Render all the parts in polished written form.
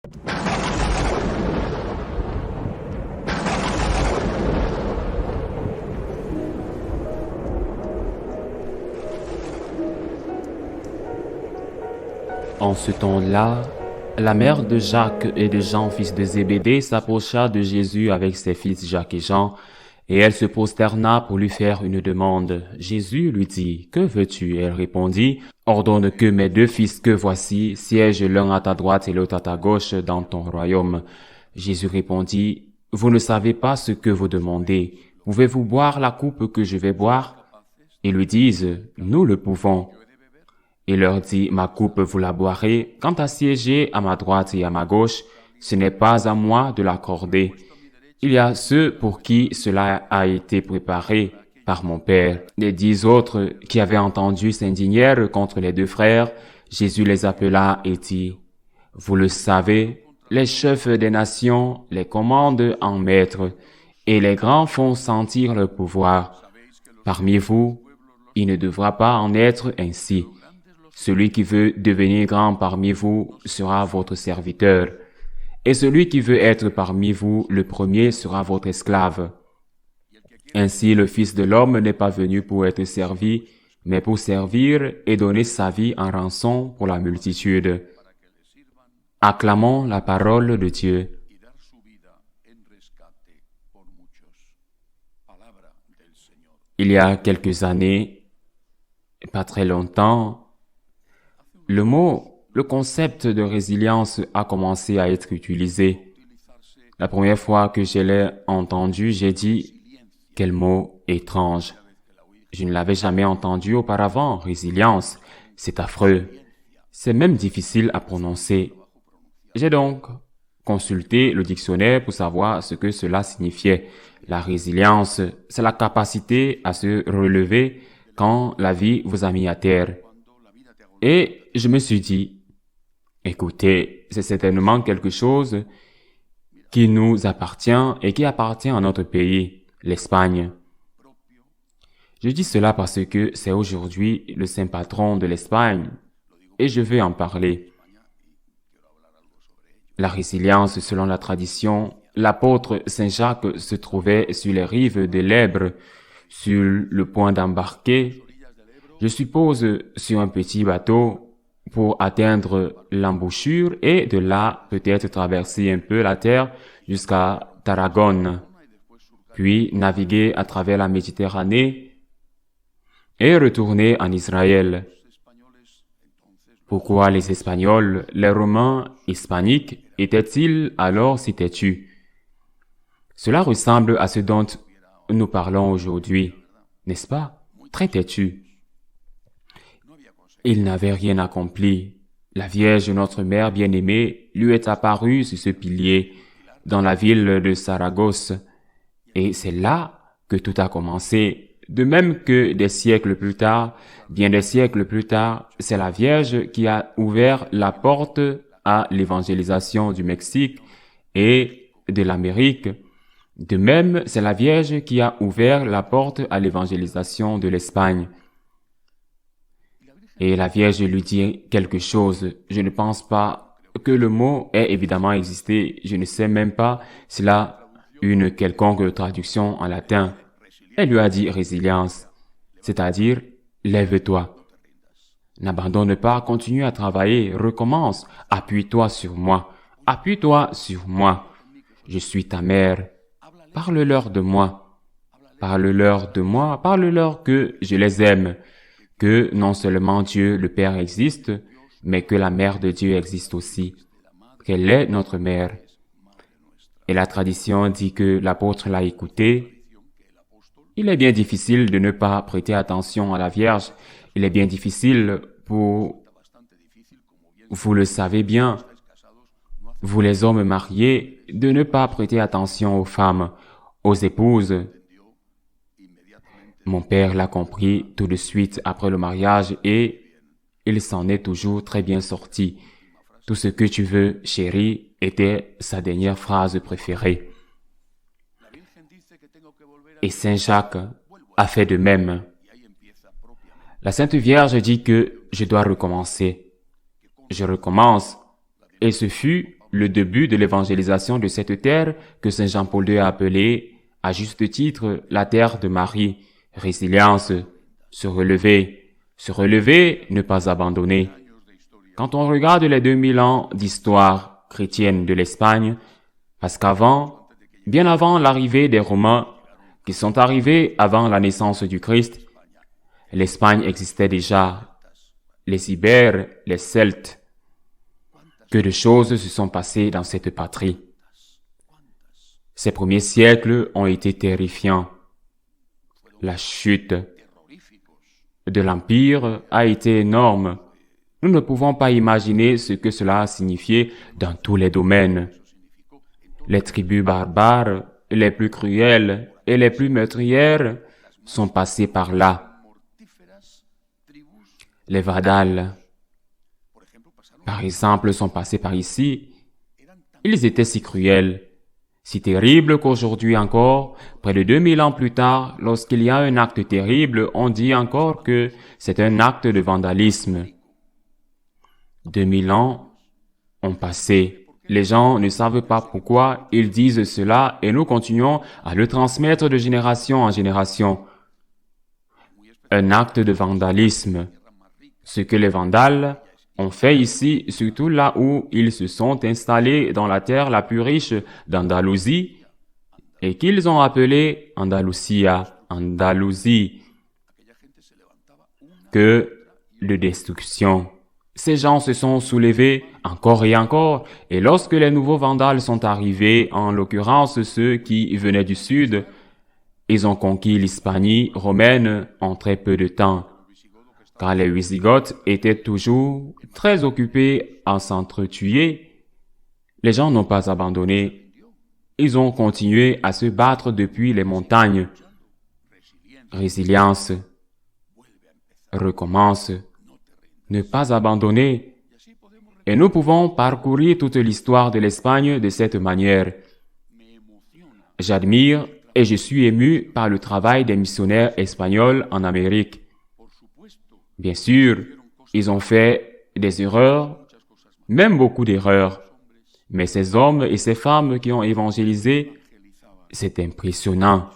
En ce temps-là, la mère de Jacques et de Jean, fils de Zébédée, s'approcha de Jésus avec ses fils Jacques et Jean, et elle se prosterna pour lui faire une demande. Jésus lui dit, « Que veux-tu » Elle répondit, « Ordonne que mes deux fils que voici siègent l'un à ta droite et l'autre à ta gauche dans ton royaume. » Jésus répondit, « Vous ne savez pas ce que vous demandez. Pouvez-vous boire la coupe que je vais boire ?» Ils lui disent, « Nous le pouvons. » Il leur dit, « Ma coupe, vous la boirez. Quant à siéger à ma droite et à ma gauche, ce n'est pas à moi de l'accorder. Il y a ceux pour qui cela a été préparé par mon Père. » Les 10 autres qui avaient entendu s'indignèrent contre les deux frères. Jésus les appela et dit, « Vous le savez, les chefs des nations les commandent en maître, et les grands font sentir leur pouvoir. Parmi vous, il ne devra pas en être ainsi. Celui qui veut devenir grand parmi vous sera votre serviteur, et celui qui veut être parmi vous le premier sera votre esclave. Ainsi le Fils de l'homme n'est pas venu pour être servi, mais pour servir et donner sa vie en rançon pour la multitude. » Acclamons la parole de Dieu. Il y a quelques années, pas très longtemps, le concept de résilience a commencé à être utilisé. La première fois que je l'ai entendu, j'ai dit, quel mot étrange. Je ne l'avais jamais entendu auparavant, résilience. C'est affreux. C'est même difficile à prononcer. J'ai donc consulté le dictionnaire pour savoir ce que cela signifiait. La résilience, c'est la capacité à se relever quand la vie vous a mis à terre. Et je me suis dit, écoutez, c'est certainement quelque chose qui nous appartient et qui appartient à notre pays, l'Espagne. Je dis cela parce que c'est aujourd'hui le saint patron de l'Espagne et je vais en parler. La résilience, selon la tradition, l'apôtre Saint Jacques se trouvait sur les rives de l'Èbre, sur le point d'embarquer, je suppose, sur un petit bateau pour atteindre l'embouchure et de là peut-être traverser un peu la terre jusqu'à Tarragone, puis naviguer à travers la Méditerranée et retourner en Israël. Pourquoi les Espagnols, les Romains hispaniques étaient-ils alors si têtus? Cela ressemble à ce dont nous parlons aujourd'hui, n'est-ce pas? Très têtus. Il n'avait rien accompli. La Vierge, notre mère bien-aimée, lui est apparue sur ce pilier dans la ville de Saragosse. Et c'est là que tout a commencé. De même que des siècles plus tard, bien des siècles plus tard, c'est la Vierge qui a ouvert la porte à l'évangélisation du Mexique et de l'Amérique. De même, c'est la Vierge qui a ouvert la porte à l'évangélisation de l'Espagne. Et la Vierge lui dit quelque chose. Je ne pense pas que le mot ait évidemment existé. Je ne sais même pas s'il a une quelconque traduction en latin. Elle lui a dit résilience, c'est-à-dire lève-toi. N'abandonne pas, continue à travailler, recommence, appuie-toi sur moi, appuie-toi sur moi. Je suis ta mère. Parle-leur de moi. Parle-leur de moi, parle-leur que je les aime, que non seulement Dieu le Père existe, mais que la mère de Dieu existe aussi, qu'elle est notre mère. Et la tradition dit que l'apôtre l'a écouté. Il est bien difficile de ne pas prêter attention à la Vierge. Il est bien difficile pour, vous le savez bien, vous les hommes mariés, de ne pas prêter attention aux femmes, aux épouses. Mon père l'a compris tout de suite après le mariage et il s'en est toujours très bien sorti. Tout ce que tu veux, chérie, était sa dernière phrase préférée. Et Saint Jacques a fait de même. La Sainte Vierge dit que je dois recommencer. Je recommence. Et ce fut le début de l'évangélisation de cette terre que Saint Jean-Paul II a appelée, à juste titre, la terre de Marie. Résilience, se relever, ne pas abandonner. Quand on regarde les 2000 ans d'histoire chrétienne de l'Espagne, parce qu'avant, bien avant l'arrivée des Romains, qui sont arrivés avant la naissance du Christ, l'Espagne existait déjà. Les Ibères, les Celtes. Que de choses se sont passées dans cette patrie. Ces premiers siècles ont été terrifiants. La chute de l'Empire a été énorme. Nous ne pouvons pas imaginer ce que cela a signifié dans tous les domaines. Les tribus barbares, les plus cruelles et les plus meurtrières sont passées par là. Les Vandales, par exemple, sont passés par ici. Ils étaient si cruels, si terribles qu'aujourd'hui encore, près de 2000 ans plus tard, lorsqu'il y a un acte terrible, on dit encore que c'est un acte de vandalisme. 2000 ans ont passé. Les gens ne savent pas pourquoi ils disent cela et nous continuons à le transmettre de génération en génération. Un acte de vandalisme. Ce que les Vandales ont fait ici, surtout là où ils se sont installés dans la terre la plus riche d'Andalousie et qu'ils ont appelé Andalousie, que de destruction. Ces gens se sont soulevés encore et encore, et lorsque les nouveaux Vandales sont arrivés, en l'occurrence ceux qui venaient du sud, ils ont conquis l'Hispanie romaine en très peu de temps, car les Wisigoths étaient toujours très occupés à s'entretuer. Les gens n'ont pas abandonné. Ils ont continué à se battre depuis les montagnes. Résilience. Recommence. Ne pas abandonner. Et nous pouvons parcourir toute l'histoire de l'Espagne de cette manière. J'admire et je suis ému par le travail des missionnaires espagnols en Amérique. Bien sûr, ils ont fait des erreurs, même beaucoup d'erreurs. Mais ces hommes et ces femmes qui ont évangélisé, c'est impressionnant.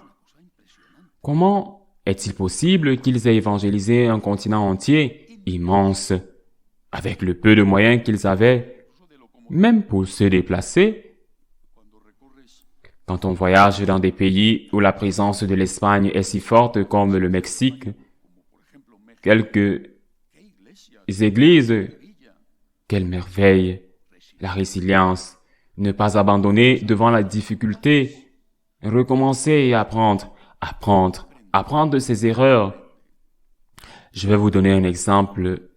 Comment est-il possible qu'ils aient évangélisé un continent entier, immense, avec le peu de moyens qu'ils avaient, même pour se déplacer? Quand on voyage dans des pays où la présence de l'Espagne est si forte comme le Mexique, quelques églises, quelle merveille, la résilience, ne pas abandonner devant la difficulté, recommencer et apprendre de ses erreurs. Je vais vous donner un exemple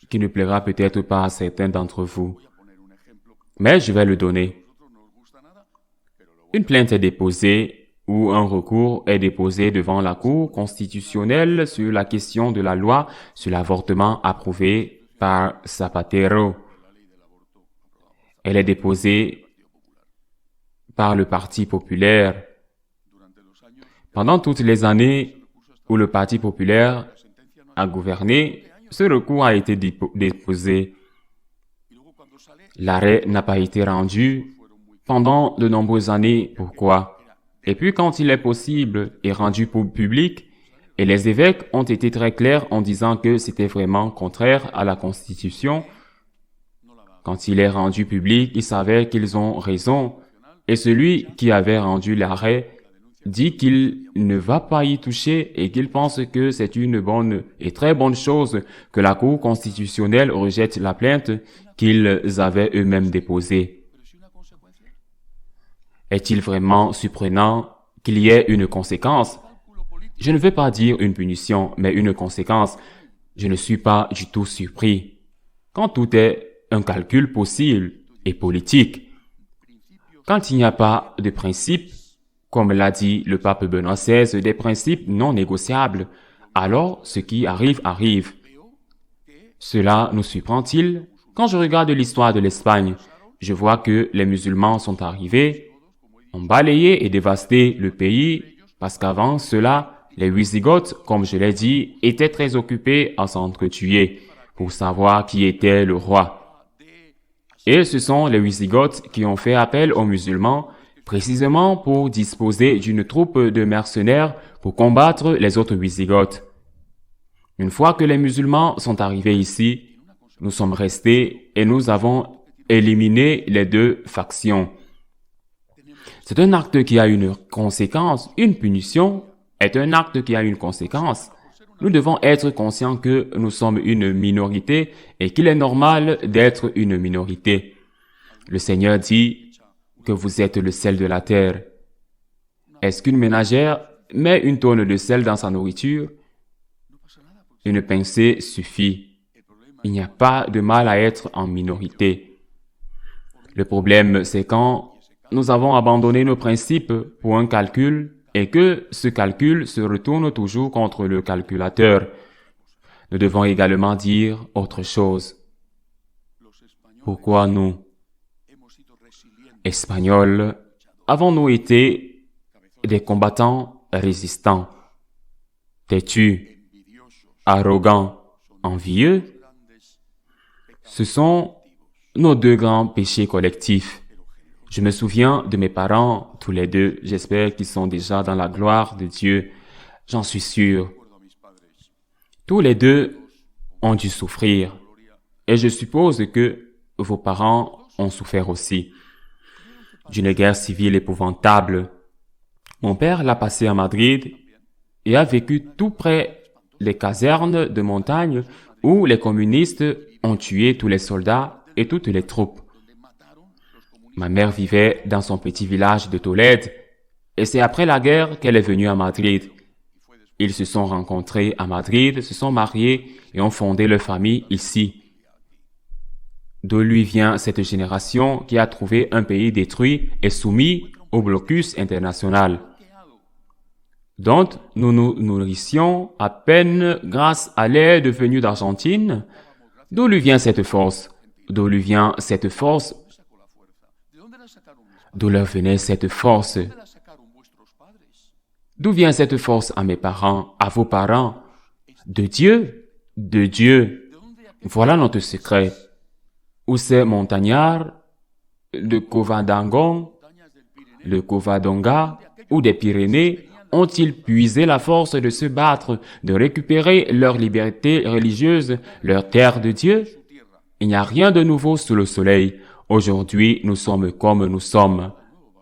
qui ne plaira peut-être pas à certains d'entre vous, mais je vais le donner. Une plainte est déposée ou un recours est déposé devant la Cour constitutionnelle sur la question de la loi sur l'avortement approuvée par Zapatero. Elle est déposée par le Parti populaire. Pendant toutes les années où le Parti populaire a gouverné, ce recours a été déposé. L'arrêt n'a pas été rendu pendant de nombreuses années. Pourquoi? Et puis quand il est possible et rendu pour public, et les évêques ont été très clairs en disant que c'était vraiment contraire à la Constitution, quand il est rendu public, ils savaient qu'ils ont raison. Et celui qui avait rendu l'arrêt dit qu'il ne va pas y toucher et qu'il pense que c'est une bonne et très bonne chose que la Cour constitutionnelle rejette la plainte qu'ils avaient eux-mêmes déposée. Est-il vraiment surprenant qu'il y ait une conséquence? Je ne veux pas dire une punition, mais une conséquence. Je ne suis pas du tout surpris. Quand tout est un calcul possible et politique, quand il n'y a pas de principe, comme l'a dit le pape Benoît XVI, des principes non négociables, alors ce qui arrive, arrive. Cela nous surprend-il? Quand je regarde l'histoire de l'Espagne, je vois que les musulmans sont arrivés, ont balayé et dévasté le pays, parce qu'avant cela, les Wisigoths, comme je l'ai dit, étaient très occupés à s'entretuer pour savoir qui était le roi. Et ce sont les Wisigoths qui ont fait appel aux musulmans précisément pour disposer d'une troupe de mercenaires pour combattre les autres Wisigoths. Une fois que les musulmans sont arrivés ici, nous sommes restés et nous avons éliminé les deux factions. C'est un acte qui a une conséquence, une punition est un acte qui a une conséquence. Nous devons être conscients que nous sommes une minorité et qu'il est normal d'être une minorité. Le Seigneur dit que vous êtes le sel de la terre. Est-ce qu'une ménagère met une tonne de sel dans sa nourriture? Une pincée suffit. Il n'y a pas de mal à être en minorité. Le problème, c'est quand nous avons abandonné nos principes pour un calcul et que ce calcul se retourne toujours contre le calculateur. Nous devons également dire autre chose. Pourquoi nous, Espagnols, avons-nous été des combattants résistants, têtus, arrogants, envieux? Ce sont nos deux grands péchés collectifs. Je me souviens de mes parents, tous les deux. J'espère qu'ils sont déjà dans la gloire de Dieu. J'en suis sûr. Tous les deux ont dû souffrir. Et je suppose que vos parents ont souffert aussi d'une guerre civile épouvantable. Mon père l'a passé à Madrid et a vécu tout près des casernes de montagne où les communistes ont tué tous les soldats et toutes les troupes. Ma mère vivait dans son petit village de Tolède et c'est après la guerre qu'elle est venue à Madrid. Ils se sont rencontrés à Madrid, se sont mariés et ont fondé leur famille ici. D'où lui vient cette génération qui a trouvé un pays détruit et soumis au blocus international. Donc, nous nous nourrissions à peine grâce à l'aide venue d'Argentine. D'où lui vient cette force? D'où lui vient cette force? D'où leur venait cette force? D'où vient cette force à mes parents, à vos parents? De Dieu? De Dieu. Voilà notre secret. Où ces montagnards, de Covadonga, le Covadonga ou des Pyrénées ont-ils puisé la force de se battre, de récupérer leur liberté religieuse, leur terre de Dieu? Il n'y a rien de nouveau sous le soleil. Aujourd'hui, nous sommes comme nous sommes.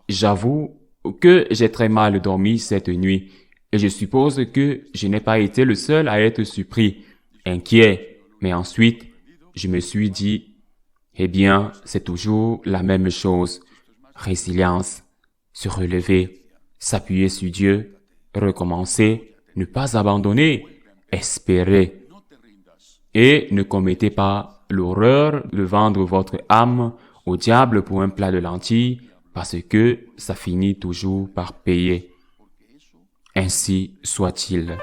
J'avoue que j'ai très mal dormi cette nuit et je suppose que je n'ai pas été le seul à être surpris, inquiet. Mais ensuite, je me suis dit, eh bien, c'est toujours la même chose. Résilience, se relever, s'appuyer sur Dieu, recommencer, ne pas abandonner, espérer. Et ne commettez pas l'horreur de vendre votre âme au diable pour un plat de lentilles, parce que ça finit toujours par payer. Ainsi soit-il.